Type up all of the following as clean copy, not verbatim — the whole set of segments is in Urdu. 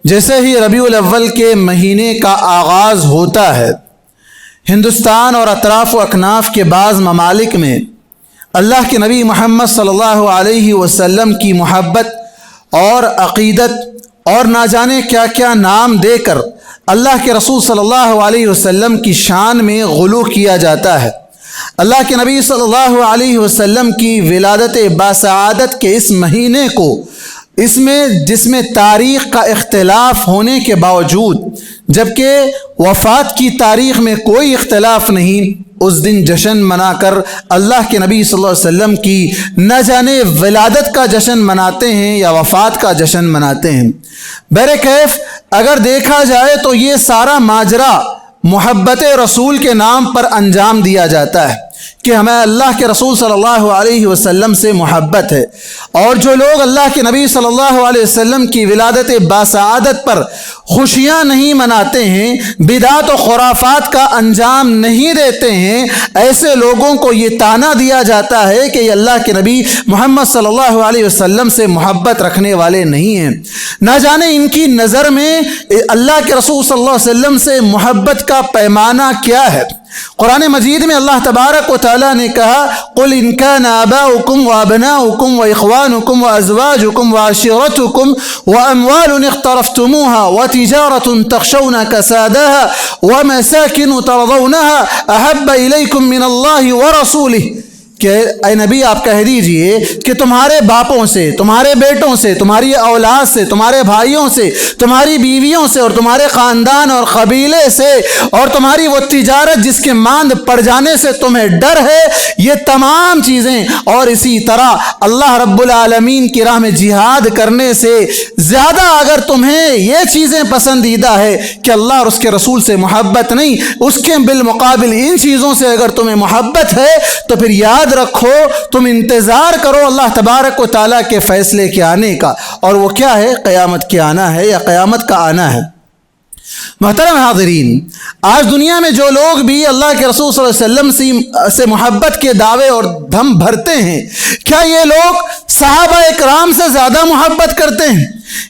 جیسے ہی ربیع الاول کے مہینے کا آغاز ہوتا ہے، ہندوستان اور اطراف و اکناف کے بعض ممالک میں اللہ کے نبی محمد صلی اللہ علیہ وسلم کی محبت اور عقیدت اور نہ جانے کیا کیا نام دے کر اللہ کے رسول صلی اللہ علیہ وسلم کی شان میں غلو کیا جاتا ہے۔ اللہ کے نبی صلی اللہ علیہ وسلم کی ولادت باسعادت کے اس مہینے کو جس میں تاریخ کا اختلاف ہونے کے باوجود، جبکہ وفات کی تاریخ میں کوئی اختلاف نہیں، اس دن جشن منا کر اللہ کے نبی صلی اللہ علیہ وسلم کی نہ جانے ولادت کا جشن مناتے ہیں یا وفات کا جشن مناتے ہیں۔ بہرکیف اگر دیکھا جائے تو یہ سارا ماجرا محبت رسول کے نام پر انجام دیا جاتا ہے کہ ہمیں اللہ کے رسول صلی اللہ علیہ وسلم سے محبت ہے، اور جو لوگ اللہ کے نبی صلی اللہ علیہ وسلم کی ولادت باسعادت پر خوشیاں نہیں مناتے ہیں، بدعت و خرافات کا انجام نہیں دیتے ہیں، ایسے لوگوں کو یہ طعنہ دیا جاتا ہے کہ یہ اللہ کے نبی محمد صلی اللہ علیہ وسلم سے محبت رکھنے والے نہیں ہیں۔ نہ جانے ان کی نظر میں اللہ کے رسول صلی اللہ علیہ وسلم سے محبت کا پیمانہ کیا ہے۔ قرآن مجید میں اللہ تبارک و تعالیٰ نے کہا، قُلْ إِنْ كَانَ آبَاؤُكُمْ وَأَبْنَاؤُكُمْ وَإِخْوَانُكُمْ وَأَزْوَاجُكُمْ وَعَشِيرَتُكُمْ وَأَمْوَالٌ اقْتَرَفْتُمُوهَا وَتِجَارَةٌ تَخْشَوْنَ كَسَادَهَا وَمَسَاكِنُ تَرْضَوْنَهَا أَحَبَّ إِلَيْكُمْ مِنَ اللَّهِ وَرَسُولِهِ کہ اے نبی آپ کہہ دیجئے کہ تمہارے باپوں سے، تمہارے بیٹوں سے، تمہاری اولاد سے، تمہارے بھائیوں سے، تمہاری بیویوں سے اور تمہارے خاندان اور قبیلے سے اور تمہاری وہ تجارت جس کے ماند پڑ جانے سے تمہیں ڈر ہے، یہ تمام چیزیں اور اسی طرح اللہ رب العالمین کی راہ میں جہاد کرنے سے زیادہ اگر تمہیں یہ چیزیں پسندیدہ ہے کہ اللہ اور اس کے رسول سے محبت نہیں، اس کے بالمقابل ان چیزوں سے اگر تمہیں محبت ہے تو پھر یاد رکھو، تم انتظار کرو اللہ تبارک و تعالیٰ کے فیصلے کے آنے کا، اور وہ کیا ہے؟ قیامت کے آنا ہے یا قیامت کا آنا ہے۔ محترم حاضرین، آج دنیا میں جو لوگ بھی اللہ کے رسول صلی اللہ علیہ وسلم سے محبت کے دعوے اور دم بھرتے ہیں، کیا یہ لوگ صحابہ اکرام سے زیادہ محبت کرتے ہیں؟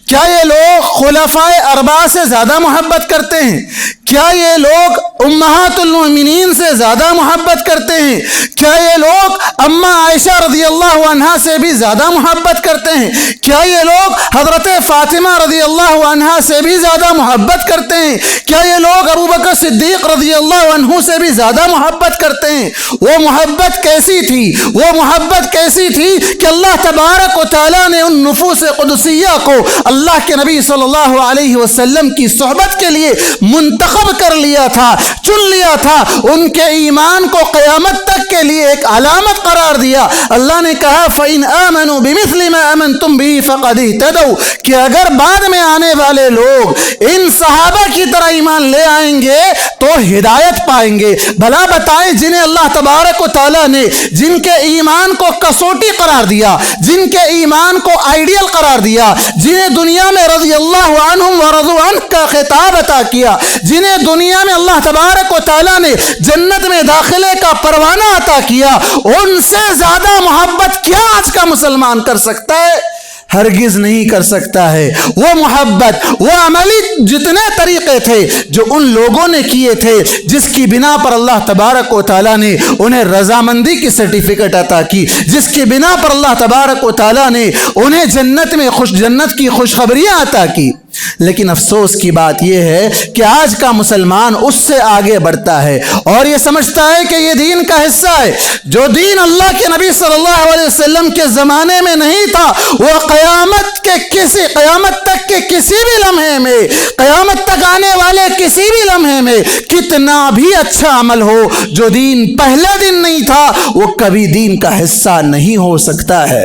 کیا یہ لوگ خلفائے اربعہ سے زیادہ محبت کرتے ہیں؟ کیا یہ لوگ امہات المؤمنین سے زیادہ محبت کرتے ہیں؟ کیا یہ لوگ اماں عائشہ رضی اللہ عنہا سے بھی زیادہ محبت کرتے ہیں؟ کیا یہ لوگ حضرت فاطمہ رضی اللہ عنہا سے بھی زیادہ محبت کرتے ہیں؟ کیا یہ لوگ ابو بکر صدیق رضی اللہ عنہ سے بھی زیادہ محبت کرتے ہیں؟ وہ محبت کیسی تھی؟ وہ محبت کیسی تھی کہ اللہ تبارک و تعالیٰ نے ان نفوس قدسیہ کو اللہ کے نبی صلی اللہ علیہ وسلم کی صحبت کے لیے منتخب کر لیا تھا، چن لیا تھا، ان کے ایمان کو قیامت تک کے لیے ایک علامت قرار دیا۔ اللہ نے کہا فَإِنْ آمَنُوا بِمِثْلِ مَا آمَنْتُمْ بِهِ فَقَدِ اهْتَدَوْا، کہ اگر بعد میں آنے والے لوگ ان صحابہ کی طرح ایمان لے آئیں گے تو ہدایت پائیں گے۔ بھلا بتائیں جنہیں اللہ تبارک و تعالیٰ نے جن کے ایمان کو کسوٹی قرار دیا، جن کے ایمان کو آئیڈیل قرار دیا، جنہیں دنیا میں رضی اللہ عنہم ورضوا عنہ کا خطاب عطا کیا، جنہیں دنیا میں اللہ تبارک و تعالیٰ نے جنت میں داخلے کا پروانہ عطا کیا، ان سے زیادہ محبت کیا آج کا مسلمان کر سکتا ہے؟ ہرگز نہیں کر سکتا ہے۔ وہ محبت، وہ عملی جتنے طریقے تھے جو ان لوگوں نے کیے تھے، جس کی بنا پر اللہ تبارک و تعالیٰ نے انہیں رضامندی کی سرٹیفکیٹ عطا کی، جس کی بنا پر اللہ تبارک و تعالیٰ نے انہیں جنت کی خوشخبریاں عطا کی، لیکن افسوس کی بات یہ ہے کہ آج کا مسلمان اس سے آگے بڑھتا ہے اور یہ سمجھتا ہے کہ یہ دین کا حصہ ہے۔ جو دین اللہ کے نبی صلی اللہ علیہ وسلم کے زمانے میں نہیں تھا، وہ قیامت تک کے کسی بھی لمحے میں، قیامت تک آنے والے کسی بھی لمحے میں کتنا بھی اچھا عمل ہو، جو دین پہلے دن نہیں تھا وہ کبھی دین کا حصہ نہیں ہو سکتا ہے۔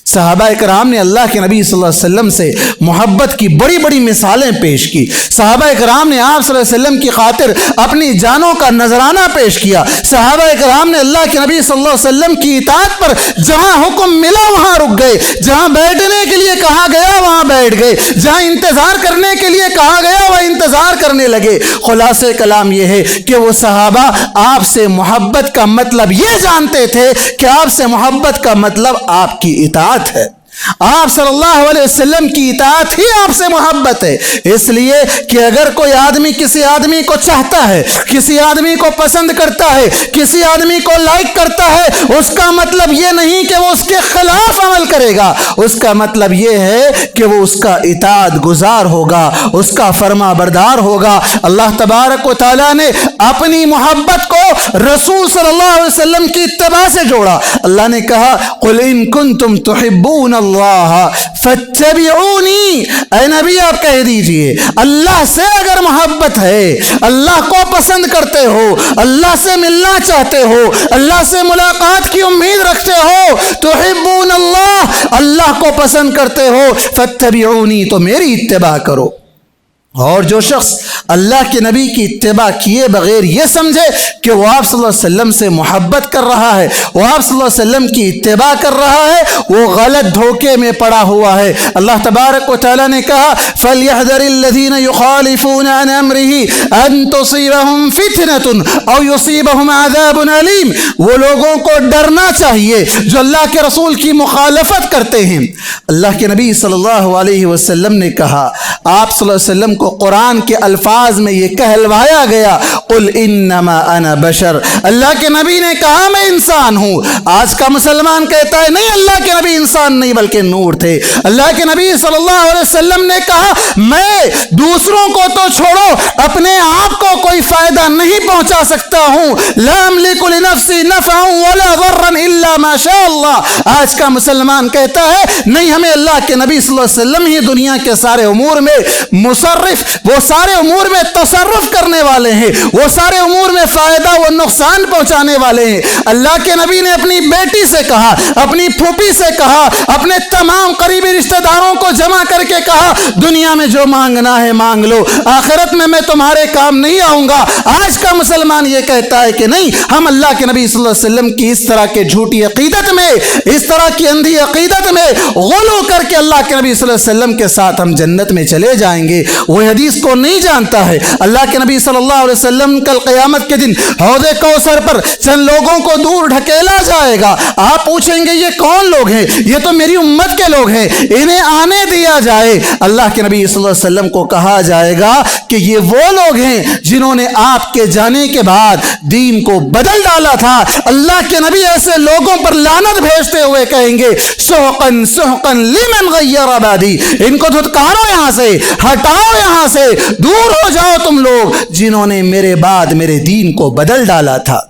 صحابہ اکرام نے اللہ کے نبی صلی اللہ علیہ وسلم سے محبت کی بڑی بڑی مثالیں پیش کی۔ صحابہ اکرام نے آپ صلی اللہ علیہ وسلم کی خاطر اپنی جانوں کا نذرانہ پیش کیا۔ صحابہ اکرام نے اللہ کے نبی صلی اللہ علیہ وسلم کی اطاعت پر جہاں حکم ملا وہاں رک گئے، جہاں بیٹھنے کے لیے کہا گیا وہاں بیٹھ گئے، جہاں انتظار کرنے کے لیے کہا گیا وہاں انتظار کرنے لگے۔ خلاصہ کلام یہ ہے کہ وہ صحابہ آپ سے محبت کا مطلب یہ جانتے تھے کہ آپ سے محبت کا مطلب آپ کی اطاعت ہے۔ آپ صلی اللہ علیہ وسلم کی اطاعت ہی آپ سے محبت ہے، اس لیے کہ اگر کوئی آدمی کسی آدمی کو چاہتا ہے، کسی آدمی کو پسند کرتا ہے، کسی آدمی کو لائک کرتا ہے، اس کا مطلب یہ نہیں کہ وہ اس کے خلاف عمل کرے گا، اس کا مطلب یہ ہے کہ وہ اس کا اطاعت گزار ہوگا، اس کا فرما بردار ہوگا۔ اللہ تبارک و تعالیٰ نے اپنی محبت کو رسول صلی اللہ علیہ وسلم کی اتباع سے جوڑا۔ اللہ نے کہا قُلْ إِن كُنتُمْ تُحِبُّونَ اللَّهَ فَاتَّبِعُونِي، اے نبی آپ کہہ دیجئے اللہ سے اگر محبت ہے، اللہ کو پسند کرتے ہو، اللہ سے ملنا چاہتے ہو، اللہ سے ملاقات کی امید رکھتے ہو، تحبون اللہ، اللہ کو پسند کرتے ہو، فاتبعونی، تو میری اتباع کرو۔ اور جو شخص اللہ کے نبی کی اتباع کیے بغیر یہ سمجھے کہ وہ آپ صلی اللہ علیہ وسلم سے محبت کر رہا ہے، وہ آپ صلی اللہ علیہ وسلم کی اتباع کر رہا ہے، وہ غلط دھوکے میں پڑا ہوا ہے۔ اللہ تبارک و تعالیٰ نے کہا فَلْيَحْذَرِ الَّذِينَ يُخَالِفُونَ عَنْ أَمْرِهِ أَن تُصِيبَهُمْ فِتْنَةٌ أَوْ يُصِيبَهُمْ عَذَابٌ أَلِيمٌ، وہ لوگوں کو ڈرنا چاہیے جو اللہ کے رسول کی مخالفت کرتے ہیں۔ اللہ کے نبی صلی اللہ علیہ وسلم نے کہا، آپ صلی اللہ علیہ وسلم کو قرآن کے الفاظ میں یہ کہلوایا گیا قُلْ إِنَّمَا أَنَا بَشَرٌ، اللہ کے نبی نے کہا میں انسان ہوں۔ آج کا مسلمان کہتا ہے نہیں، اللہ کے نبی انسان نہیں بلکہ نور تھے۔ اللہ کے نبی صلی اللہ علیہ وسلم نے کہا میں دوسروں کو تو چھوڑو، اپنے آپ کو کوئی فائدہ نہیں پہنچا سکتا ہوں، لا املک لنفسی نفعا ولا ضرا الا ما شاء اللہ۔ آج کا مسلمان کہتا ہے نہیں، ہمیں اللہ کے نبی صلی اللہ علیہ وسلم ہی دنیا کے سارے امور میں مصرف، وہ سارے امور میں تصرف کرنے والے ہیں، وہ سارے امور میں فائدہ و نقصان پہنچانے والے ہیں۔ اللہ کے نبی نے اپنی بیٹی سے کہا، اپنی پھوپھی سے کہا، اپنے تمام قریبی رشتہ داروں کو جمع کر کے کہا دنیا میں جو مانگنا ہے مانگ لو، آخرت میں تمہارے کام نہیں آؤں گا۔ آج کا مسلمان یہ کہتا ہے کہ نہیں، ہم اللہ کے نبی صلی اللہ علیہ وسلم کی اس طرح کے جھوٹی عقیدت میں، اس طرح کی اندھی عقیدت میں غلو کر کے اللہ کے نبی صلی اللہ علیہ وسلم کے ساتھ ہم جنت میں چلے جائیں گے۔ وہ حدیث کو نہیں جانتا ہے۔ اللہ کے نبی صلی اللہ علیہ وسلم کل قیامت کے دن حوض کوثر پر چند لوگوں کو دور ڈھکیلا جائے گا۔ آپ پوچھیں گے یہ کون لوگ ہیں؟ یہ تو میری امت کے لوگ ہیں، انہیں آنے دیا جائے۔ اللہ کے نبی صلی اللہ علیہ وسلم کو کہا جائے گا کہ یہ وہ لوگ ہیں جنہوں نے آپ کے جانے کے بعد دین کو بدل ڈالا تھا۔ اللہ کے نبی ایسے لوگوں پر لعنت بھیجتے ہوئے کہیں گے سحقن سحقن لمن غیر بعدی، ان کو دھتکارو، یہاں سے ہٹاؤ، یہاں سے دور ہو جاؤ تم لوگ جنہوں نے میرے بعد میرے دین کو بدل ڈالا تھا۔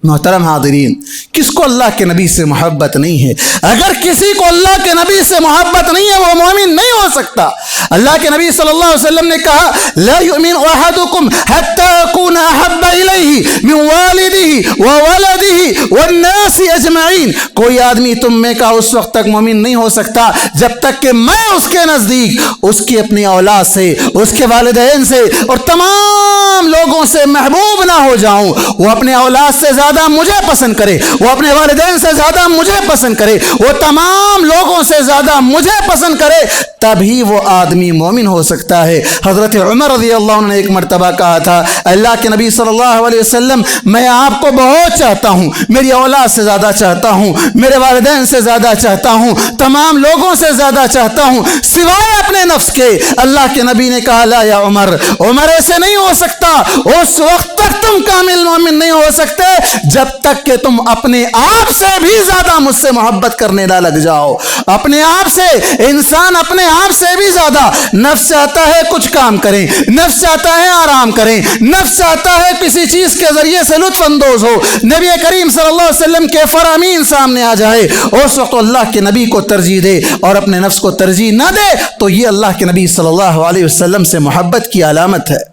محترم حاضرین، کس کو اللہ کے نبی سے محبت نہیں ہے؟ اگر کسی کو اللہ کے نبی سے محبت نہیں ہے وہ مومن نہیں ہو سکتا۔ اللہ کے نبی صلی اللہ علیہ وسلم نے کہا لا یؤمن احدکم حتی اکون احب الیہ من والدہ وولدہ والناس اجمعین، کوئی آدمی تم میں کا اس وقت تک مومن نہیں ہو سکتا جب تک کہ میں اس کے نزدیک اس کی اپنی اولاد سے، اس کے والدین سے اور تمام لوگوں سے محبوب نہ ہو جاؤں۔ وہ اپنے اولاد سے زیادہ مجھے پسند کرے، وہ اپنے والدین سے زیادہ مجھے پسند کرے، وہ تمام لوگوں سے زیادہ مجھے پسند کرے، تبھی وہ آدمی مومن ہو سکتا ہے۔ حضرت عمر رضی اللہ عنہ نے ایک مرتبہ کہا تھا اللہ کے نبی صلی اللہ علیہ وسلم میں آپ کو بہت چاہتا ہوں، میری اولاد سے زیادہ چاہتا ہوں، میرے والدین سے زیادہ چاہتا ہوں، تمام لوگوں سے زیادہ چاہتا ہوں سوائے اپنے نفس کے۔ اللہ کے نبی نے کہا لا یا عمر، عمر ایسے نہیں ہو سکتا، اس وقت تک تم کامل مومن نہیں ہو سکتے جب تک کہ تم اپنے آپ سے بھی زیادہ مجھ سے محبت کرنے نہ لگ جاؤ۔ اپنے آپ سے، انسان اپنے آپ سے بھی زیادہ، نفس چاہتا ہے کچھ کام کریں، نفس چاہتا ہے آرام کریں، نفس چاہتا ہے کسی چیز کے ذریعے سے لطف اندوز ہو، نبی کریم صلی اللہ علیہ وسلم کے فرامین سامنے آ جائے، اس وقت اللہ کے نبی کو ترجیح دے اور اپنے نفس کو ترجیح نہ دے تو یہ اللہ کے نبی صلی اللہ علیہ وسلم سے محبت کی علامت ہے۔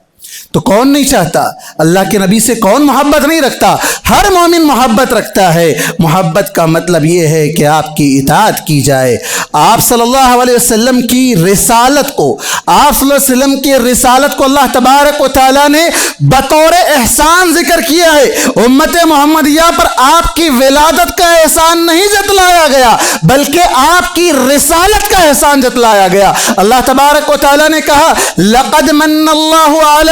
تو کون نہیں چاہتا؟ اللہ کے نبی سے کون محبت نہیں رکھتا؟ ہر مومن محبت رکھتا ہے۔ محبت کا مطلب یہ ہے کہ آپ کی اطاعت کی جائے۔ آپ صلی اللہ علیہ وسلم کی رسالت کو، آپ صلی اللہ علیہ وسلم کی رسالت کو اللہ تبارک و تعالیٰ نے بطور احسان ذکر کیا ہے۔ امت محمدیہ پر آپ کی ولادت کا احسان نہیں جتلایا گیا بلکہ آپ کی رسالت کا احسان جتلایا گیا۔ اللہ تبارک و تعالیٰ نے کہا لقد من اللہ علی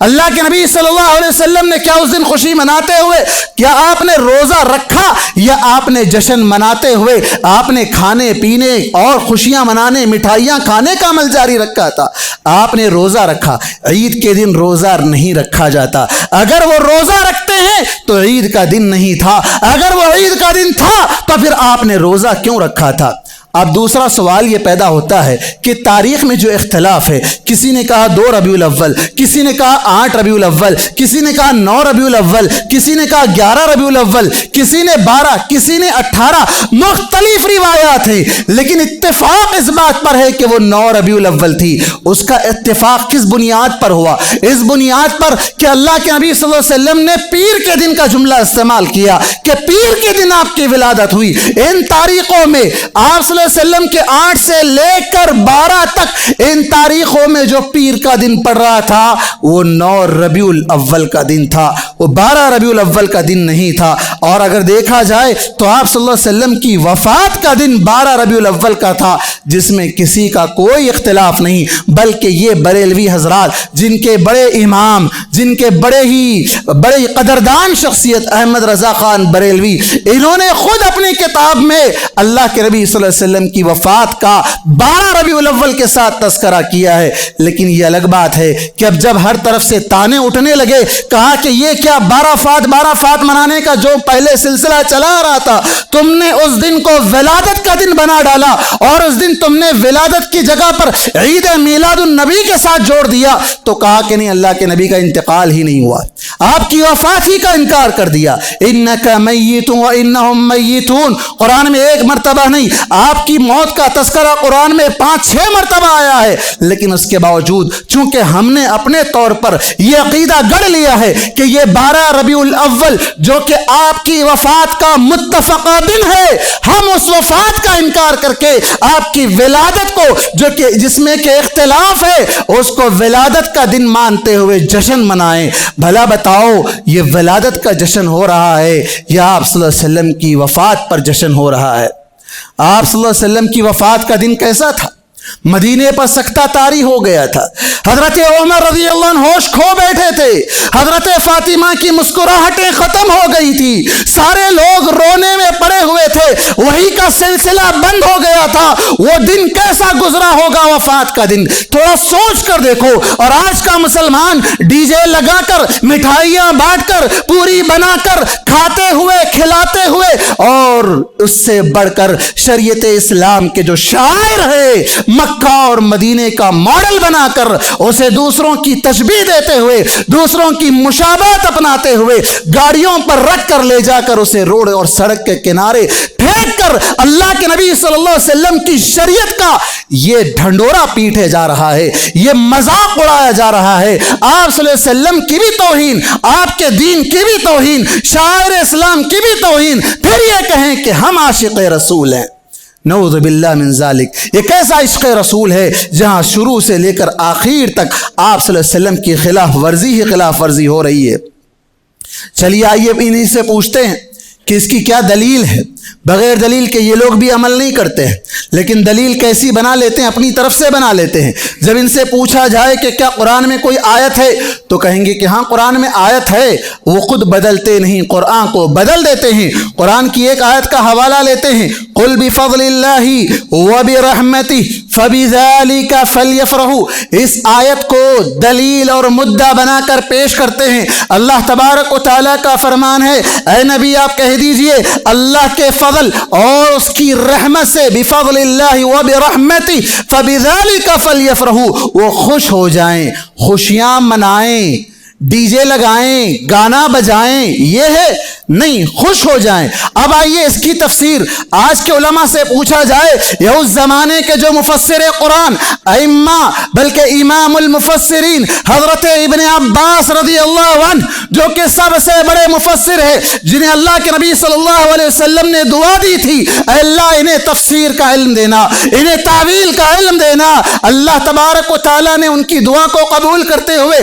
اللہ کے نبی صلی اللہ علیہ وسلم نے کیا اس دن خوشی مناتے ہوئے کیا آپ نے روزہ رکھا یا آپ نے جشن مناتے ہوئے آپ نے کھانے پینے اور خوشیاں منانے مٹھائیاں کھانے کا عمل جاری رکھا تھا؟ آپ نے روزہ رکھا۔ عید کے دن روزہ نہیں رکھا جاتا۔ اگر وہ روزہ رکھتے ہیں تو عید کا دن نہیں تھا، اگر وہ عید کا دن تھا تو پھر آپ نے روزہ کیوں رکھا تھا؟ اب دوسرا سوال یہ پیدا ہوتا ہے کہ تاریخ میں جو اختلاف ہے، کسی نے کہا 2 ربیع الاول، کسی نے کہا 8 ربیع الاول، کسی نے کہا 9 ربیع الاول، کسی نے کہا 11 ربیع الاول، کسی نے 12، کسی نے 18، مختلف روایات ہیں، لیکن اتفاق اس بات پر ہے کہ وہ 9 ربیع الاول تھی۔ اس کا اتفاق کس بنیاد پر ہوا؟ اس بنیاد پر کہ اللہ کے نبی صلی اللہ علیہ وسلم نے پیر کے دن کا جملہ استعمال کیا کہ پیر کے دن آپ کی ولادت ہوئی۔ ان تاریخوں میں آپ صلی اللہ علیہ وسلم کے 8 سے لے کر 12 تک ان تاریخوں میں جو پیر کا دن پڑ رہا تھا وہ 9 ربیع الاول کا دن تھا، وہ 12 ربیع الاول کا دن نہیں تھا۔ اور اگر دیکھا جائے تو آپ صلی اللہ علیہ وسلم کی وفات کا دن 12 ربیع الاول کا تھا، جس میں کسی کا کوئی اختلاف نہیں، بلکہ یہ بریلوی حضرات جن کے بڑے امام، جن کے بڑے قدردان شخصیت احمد رضا خان بریلوی، انہوں نے خود اپنی کتاب میں اللہ کے نبی صلی اللہ علیہ وسلم کی وفات کا 12 ربیع الاول کے ساتھ تذکرہ کیا ہے۔ لیکن یہ الگ بات ہے کہ اب جب ہر طرف سے تانے اٹھنے لگے، کہا کہ یہ کیا 12 فات منانے کا جو پہلے سلسلہ چلا آ رہا تھا، تم نے اس دن کو ولادت کا دن بنا ڈالا اور اس دن تم نے ولادت کی جگہ پر عید میلاد النبی کے ساتھ جوڑ دیا، تو کہا کہ نہیں، اللہ کے نبی کا انتقال ہی نہیں ہوا، آپ کی وفات ہی کا انکار کر دیا۔ انک میت وانہم میتون، قرآن میں 1 مرتبہ نہیں، آپ کی موت کا تذکرہ قرآن میں 5-6 مرتبہ آیا ہے، لیکن اس کے باوجود چونکہ ہم نے اپنے طور پر یہ عقیدہ گڑھ لیا ہے کہ یہ 12 ربیع الاول جو کہ آپ کی وفات کا متفقہ دن ہے، ہم اس وفات کا انکار کر کے آپ کی ولادت کو جو کہ جس میں کہ اختلاف ہے اس کو ولادت کا دن مانتے ہوئے جشن منائیں۔ بھلا بتاؤ یہ ولادت کا جشن ہو رہا ہے یا آپ صلی اللہ علیہ وسلم کی وفات پر جشن ہو رہا ہے؟ آپ صلی اللہ علیہ وسلم کی وفات کا دن کیسا تھا؟ مدینے پر سکتہ طاری ہو گیا تھا، حضرت عمر رضی اللہ عنہ ہوش کھو بیٹھے تھے، حضرت فاطمہ کی مسکراہٹیں ختم ہو گئی تھی، سارے لوگ رونے میں پڑے ہوئے تھے، وہی کا سلسلہ بند ہو گیا تھا۔ وہ دن کیسا گزرا ہوگا وفات کا دن؟ تھوڑا سوچ کر دیکھو۔ اور آج کا مسلمان ڈی جے لگا کر، مٹھائیاں بانٹ کر، پوری بنا کر، کھاتے ہوئے کھلاتے ہوئے، اور اس سے بڑھ کر شریعت اسلام کے جو شاعر ہے مکہ اور مدینے کا ماڈل بنا کر اسے دوسروں کی تشبیہ دیتے ہوئے، دوسروں کی مشابہت اپناتے ہوئے، گاڑیوں پر رکھ کر لے جا کر اسے روڈ اور سڑک کے کنارے پھینک کر اللہ کے نبی صلی اللہ علیہ وسلم کی شریعت کا یہ ڈھنڈورا پیٹے جا رہا ہے، یہ مذاق اڑایا جا رہا ہے۔ آپ صلی اللہ علیہ وسلم کی بھی توہین، آپ کے دین کی بھی توہین، شاعر اسلام کی بھی توہین، پھر یہ کہیں کہ ہم عاشق رسول ہیں۔ نعوذ باللہ من ذالک۔ یہ کیسا عشق رسول ہے جہاں شروع سے لے کر آخر تک آپ صلی اللہ علیہ وسلم کی خلاف ورزی ہو رہی ہے۔ چلیے آئیے انہی سے پوچھتے ہیں کہ اس کی کیا دلیل ہے۔ بغیر دلیل کے یہ لوگ بھی عمل نہیں کرتے ہیں، لیکن دلیل کیسی بنا لیتے ہیں؟ اپنی طرف سے بنا لیتے ہیں۔ جب ان سے پوچھا جائے کہ کیا قرآن میں کوئی آیت ہے تو کہیں گے کہ ہاں قرآن میں آیت ہے، وہ خود بدلتے نہیں، قرآن کو بدل دیتے ہیں۔ قرآن کی ایک آیت کا حوالہ لیتے ہیں، قل بفضل اللہ وبرحمتہ فبذلک فلیفرحوا، اس آیت کو دلیل اور مدعا بنا کر پیش کرتے ہیں۔ اللہ تبارک و تعالیٰ کا فرمان ہے، اے نبی آپ کہہ دیجئے اللہ کے فضل اور اس کی رحمت سے، بفضل اللہ وبرحمتہ فبذلک فلیفرحوا، وہ خوش ہو جائیں، خوشیاں منائیں، ڈی جے لگائیں، گانا بجائیں، یہ ہے نہیں، خوش ہو جائیں۔ اب آئیے اس کی تفسیر آج کے علماء سے پوچھا جائے، یہ اس زمانے کے جو مفسر قرآن ائمہ بلکہ امام المفسرین حضرت ابن عباس رضی اللہ عنہ جو کہ سب سے بڑے مفسر ہے، جنہیں اللہ کے نبی صلی اللہ علیہ وسلم نے دعا دی تھی، اے اللہ انہیں تفسیر کا علم دینا، انہیں تعویل کا علم دینا۔ اللہ تبارک و تعالیٰ نے ان کی دعا کو قبول کرتے ہوئے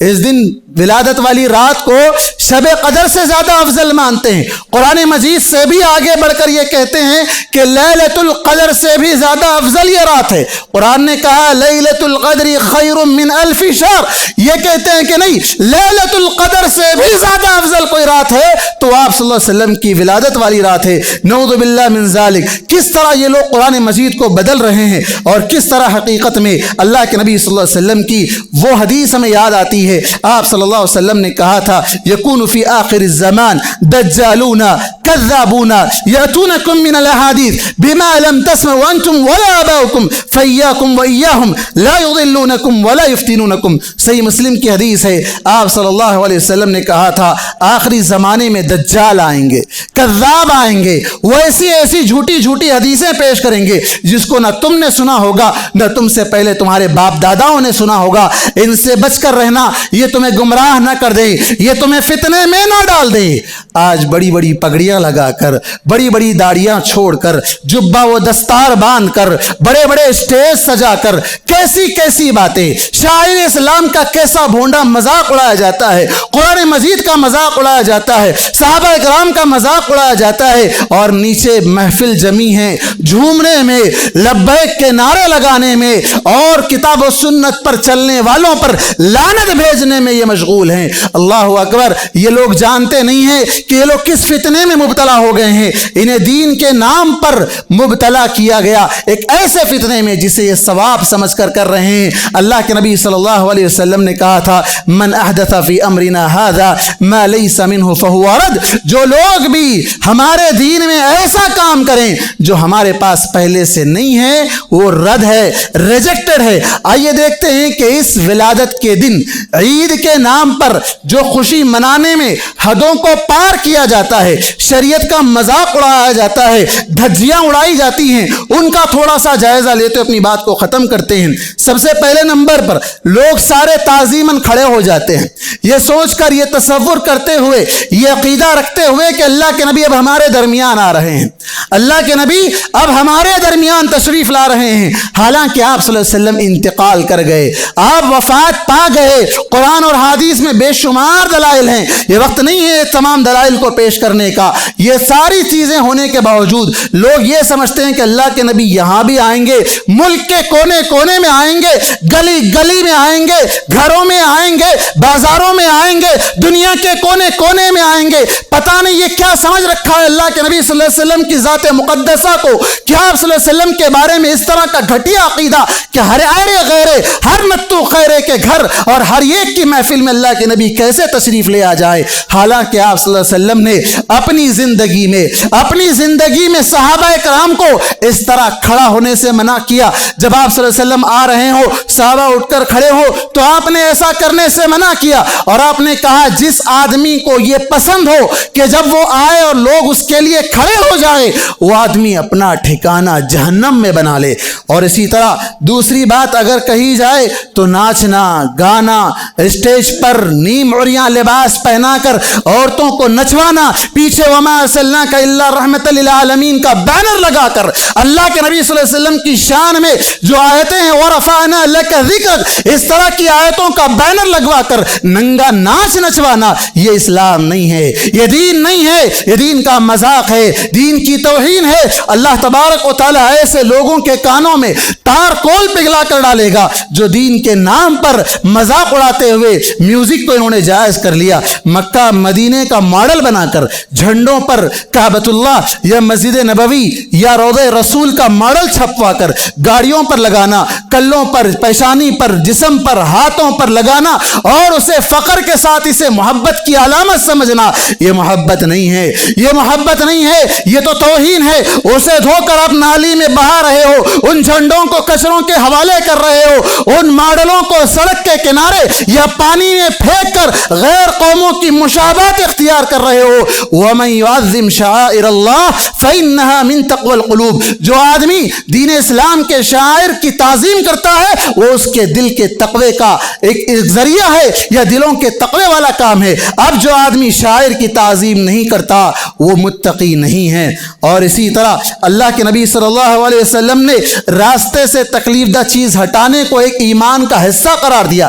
اس دن ولادت والی رات کو شب قدر سے زیادہ افضل مانتے ہیں۔ قرآن مجید سے بھی آگے بڑھ کر یہ کہتے ہیں کہ لیلۃ القدر سے بھی زیادہ افضل یہ رات ہے۔ قرآن نے کہا لیلۃ القدر خیر من الف شہر، یہ کہتے ہیں کہ نہیں، لیلۃ القدر سے بھی زیادہ افضل کوئی رات ہے تو آپ صلی اللہ علیہ وسلم کی ولادت والی رات ہے۔ نعوذ باللہ من ذالک۔ کس طرح یہ لوگ قرآن مجید کو بدل رہے ہیں اور کس طرح حقیقت میں اللہ کے نبی صلی اللہ علیہ وسلم کی وہ حدیث ہمیں یاد آتی ہے۔ آپ صلی اللہ علیہ وسلم نے کہا تھا یکون فی آخر الزمان دجالون کذابون یأتونکم من الاحادیث بما لم تسمعوا انتم ولا آباؤکم فإیاکم وإیاہم لا یضلونکم ولا یفتنونکم۔ صحیح مسلم کی حدیث ہے، آپ صلی اللہ علیہ وسلم نے کہا تھا آخری زمانے میں دجال آئیں گے، کذاب آئیں گے، وہ ایسی ایسی جھوٹی جھوٹی حدیثیں پیش کریں گے جس کو نہ تم نے سنا ہوگا نہ تم سے پہلے تمہارے باپ داداؤں نے سنا ہوگا۔ ان سے بچ کر رہنا، یہ تمہیں گمراہ نہ کر دے، یہ تمہیں فتنے میں نہ ڈال دے۔ آج بڑی بڑی پگڑیاں لگا کر، بڑی بڑی داڑیاں چھوڑ کر، جبہ و دستار باندھ کر، بڑے بڑے اسٹیج سجا کر کیسی کیسی باتیں، شاعر اسلام کا کیسا بھونڈا مذاق اڑایا جاتا ہے، قرآن مجید کا مذاق اڑایا جاتا ہے، صحابہ کرام کا مذاق اڑایا جاتا ہے، اور نیچے محفل جمی ہے جھومنے میں، لبیک کے نعرے لگانے میں اور کتاب و سنت پر چلنے والوں پر لعنت بھیجنے میں یہ مشغول ہیں۔ اللہ اکبر۔ یہ لوگ جانتے نہیں ہیں کہ یہ لوگ کس فتنے میں مبتلا ہو گئے ہیں۔ انہیں دین کے نام پر مبتلا کیا گیا ایک ایسے فتنے میں جسے یہ ثواب سمجھ کر کر رہے ہیں۔ اللہ کے نبی صلی اللہ علیہ وسلم نے کہا تھا من احدث فی امرنا ھذا ما لیس منہ فہو رد۔ جو لوگ بھی ہمارے دین میں ایسا کام کریں جو ہمارے پاس پہلے سے نہیں ہے وہ رد ہے، ریجیکٹڈ ہے۔ آئیے دیکھتے ہیں کہ اس ولادت کے دن عید کے نام پر جو خوشی منانے میں حدوں کو پار کیا جاتا ہے، شریعت کا مذاق اڑایا جاتا ہے، دھجیاں اڑائی جاتی ہیں، ان کا تھوڑا سا جائزہ لیتے اپنی بات کو ختم کرتے ہیں۔ سب سے پہلے نمبر پر لوگ سارے تعظیماً کھڑے ہو جاتے ہیں، یہ سوچ کر، یہ تصور کرتے ہوئے، یہ عقیدہ رکھتے ہوئے کہ اللہ کے نبی اب ہمارے درمیان آ رہے ہیں، اللہ کے نبی اب ہمارے درمیان تشریف لا رہے ہیں۔ حالانکہ آپ صلی اللہ علیہ وسلم انتقال کر گئے، آپ وفات پا گئے۔ قرآن اور حدیث میں بے شمار دلائل ہیں، یہ وقت نہیں ہے تمام دلائل کو پیش کرنے کا۔ یہ ساری چیزیں ہونے کے باوجود لوگ یہ سمجھتے ہیں کہ اللہ کے نبی یہاں بھی آئیں گے، ملک کے کونے کونے میں آئیں گے، گلی گلی میں آئیں گے، گھروں میں آئیں گے، بازاروں میں آئیں گے، دنیا کے کونے کونے میں آئیں گے۔ پتہ نہیں یہ کیا سمجھ رکھا ہے اللہ کے نبی صلی اللہ علیہ وسلم کی ذات مقدسہ کو، کیا آپ صلی اللہ علیہ وسلم کے بارے میں اس طرح کا گھٹیا عقیدہ کہ ہر آئرے غیرے، ہر نتو خیرے کے گھر اور ہر ایک کی محفل میں اللہ کے نبی کیسے تشریف لے آ جائے۔ حالانکہ آپ صلی اللہ علیہ وسلم نے اپنی زندگی میں صحابہ کرام کو اس طرح کھڑا ہونے سے منع کیا۔ جب آپ صلی اللہ علیہ وسلم آ رہے ہو، صحابہ اٹھ کر کھڑے ہو تو آپ نے ایسا کرنے سے منع کیا، اور آپ نے کہا جس آدمی کو یہ پسند ہو کہ جب وہ آئے اور لوگ اس کے لیے کھڑے ہو جائے، وہ آدمی اپنا ٹھکانہ جہنم میں بنا لے۔ اور اسی طرح دوسری بات اگر کہی جائے تو ناچنا گانا، اسٹیج پر نیم عریاں لباس پہنا کر عورتوں کو نچوانا، پیچھے وما ارسلناک الا رحمۃ للعالمین کا بینر لگا کر اللہ کے نبی صلی اللہ علیہ وسلم کی شان میں جو آیتیں ہیں ورفعنا لک ذکرک، اس طرح کی آیتوں کا بینر لگوا کر ننگا ناچ نچوانا، یہ اسلام نہیں ہے، یہ دین نہیں ہے، یہ دین کا مذاق ہے، دین کی توہین ہے۔ اللہ تبارک و تعالی ایسے لوگوں کے کانوں میں تار کول پگھلا کر ڈالے گا جو دین کے نام پر مذاق اڑاتے ہوئے میوزک کو انہوں نے جائز کر لیا، مکہ مدینے کا ماڈل بنا کر جھنڈوں پر کعبۃ اللہ یا مسجد نبوی یا روضہ رسول کا ماڈل چھپوا کر گاڑیوں پر لگانا، کلوں پر، پیشانی پر، جسم پر، ہاتھوں پر لگانا اور اسے فخر کے ساتھ اسے محبت کی علامت سمجھنا، یہ محبت نہیں ہے، یہ محبت نہیں ہے، یہ تو توہین ہے۔ اسے دھو کر آپ نالی میں بہا رہے ہو، ان جھنڈوں کو کچروں کے حوالے کر رہے ہو، ان ماڈلوں کو سڑک کے کنارے یا پانی میں پھینک کر غیر قوموں کی مشابہت اختیار کر رہے ہو۔ وَمَن يُعَظِّمْ شَعَائِرَ اللَّهِ فَإِنَّهَا مِن تَقْوَى الْقُلُوبِ، جو آدمی دین اسلام کے شاعر کی تعظیم کرتا ہے وہ اس کے دل کے تقوی کا ایک ذریعہ ہے یا دلوں کے تقوی والا کام ہے۔ اب جو آدمی شاعر کی تعظیم نہیں کرتا وہ متقی نہیں ہے۔ اور اسی طرح اللہ کے نبی صلی اللہ علیہ وسلم نے راستے سے تکلیف دہ چیز ہٹانے کو ایک ایمان کا حصہ قرار دیا۔